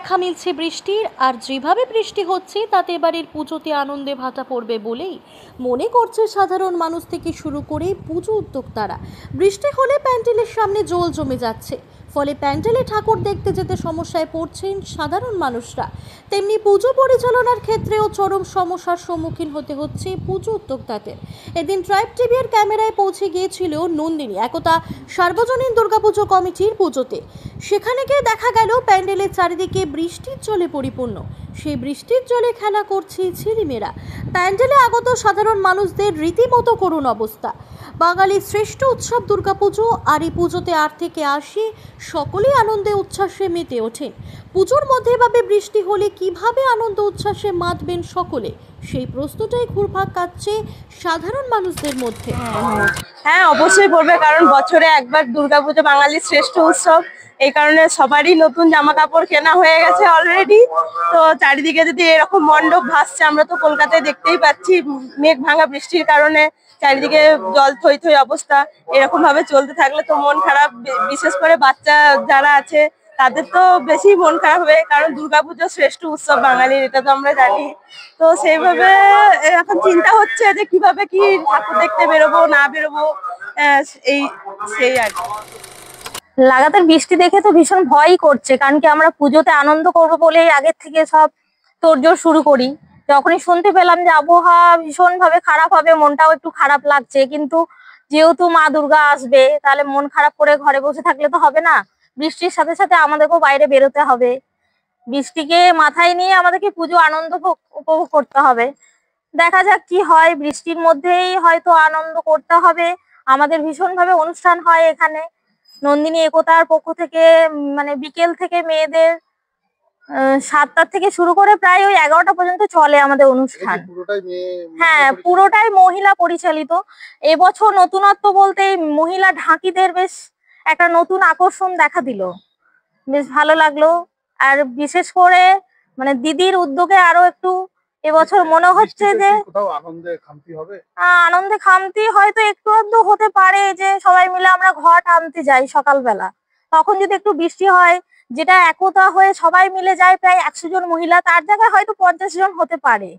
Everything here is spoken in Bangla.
দেখা মিলছে বৃষ্টির, আর যেভাবে বৃষ্টি হচ্ছে তাতে এবারের পুজোতে আনন্দে ভাটা পড়বে বলেই মনে করছে সাধারণ মানুষ থেকে শুরু করে পুজো উদ্যোক্তারা। বৃষ্টি হলে প্যান্ডেলের সামনে জল জমে যাচ্ছে, ফলে প্যান্ডেলে ঠাকুর দেখতে যেতে সমস্যায় পড়ছেন সাধারণ মানুষরা। তেমনি পুজো পরিচালনার ক্ষেত্রেও চরম সমস্যার সম্মুখীন হতে হচ্ছে পুজো উদ্যোক্তাদের। এদিন ট্রাইব টিভির ক্যামেরায় পৌঁছে গিয়েছিল নন্দিনী একতা সার্বজনীন দুর্গাপুজো কমিটির পুজোতে। সেখানে গিয়ে দেখা গেল প্যান্ডেলের চারিদিকে বৃষ্টির জলে পরিপূর্ণ। সেই বৃষ্টির জলে খেলা করছে ছেলেমেয়েরা। প্যান্ডেলে আগত সাধারণ মানুষদের রীতিমতো করুণ অবস্থা। বাঙালির শ্রেষ্ঠ উৎসব দুর্গাপুজো, আর এই পুজোতে 8 থেকে 80 সকলেই আনন্দে উচ্ছ্বাসে মেতে ওঠেন। পুজোর মধ্যে এভাবে বৃষ্টি হলে কিভাবে আনন্দ উচ্ছ্বাসে মাতবেন সকলে, সেই প্রশ্নটাই ঘুরপাক কাটছে সাধারণ মানুষদের মধ্যে। হ্যাঁ, অবশ্যই পড়বে, কারণ বছরে একবার দুর্গাপুজো বাঙালির শ্রেষ্ঠ উৎসব। এই কারণে সবারই নতুন জামা কাপড় কেনা হয়ে গেছে অলরেডি। তো চারিদিকে যদি এরকম মণ্ডপ ভাসছে, আমরা তো কলকাতায় দেখতেই পাচ্ছি, মেঘ ভাঙা বৃষ্টির কারণে চারিদিকে জল থই থই অবস্থা। এরকম ভাবে চলতে থাকলে তো মন খারাপ, বিশেষ করে বাচ্চা যারা আছে তাদের তো বেশি মন খারাপ হবে, কারণ দুর্গাপুজো শ্রেষ্ঠ উৎসব বাঙালির, এটা তো আমরা জানি। তো সেইভাবে এখন চিন্তা হচ্ছে যে কিভাবে কি ঠাকুর দেখতে বেরোবো না বেরোবো, সেই আর কি। লাগাতার বৃষ্টি দেখে তো ভীষণ ভয়ই করছে, কারণ কি আমরা পুজোতে আনন্দ করবো বলেই আগের থেকে সব তোড়জোড় শুরু করি। যখনই শুনতে পেলাম যে আবহাওয়া ভীষণ ভাবে খারাপ হবে, মনটাও একটু খারাপ লাগছে। কিন্তু যেহেতু মা দুর্গা আসবে, তাহলে মন খারাপ করে ঘরে বসে থাকলে তো হবে না। বৃষ্টির সাথে সাথে আমাদেরকেও বাইরে বেরোতে হবে। বৃষ্টিকে মাথায় নিয়ে আমাদেরকে পুজো আনন্দ উপভোগ করতে হবে। দেখা যাক কি হয়, বৃষ্টির মধ্যেই হয়তো আনন্দ করতে হবে। আমাদের ভীষণ ভাবে অনুষ্ঠান হয় এখানে নন্দিনী একতার পক্ষ থেকে, মানে বিকেল থেকে মেয়েদের 7টা থেকে শুরু করে প্রায় ওই 11টা পর্যন্ত চলে আমাদের অনুষ্ঠান। হ্যাঁ, পুরোটাই মহিলা পরিচালিত। এবছর নতুনত্ব বলতে মহিলা ঢাকিদের বেশ একটা নতুন আকর্ষণ দেখা দিল, বেশ ভালো লাগলো। আর বিশেষ করে মানে দিদির উদ্যোগে আরো একটু এবছর মনে হচ্ছে যে আনন্দে খামতি হয়তো একটু আধটু হতে পারে, যে সবাই মিলে আমরা ঘট আনতে যাই সকালবেলা, তখন যদি একটু বৃষ্টি হয়, যেটা একতা হয়ে সবাই মিলে যায় প্রায় 100 জন মহিলা, তার জায়গায় হয়তো 50 জন হতে পারে।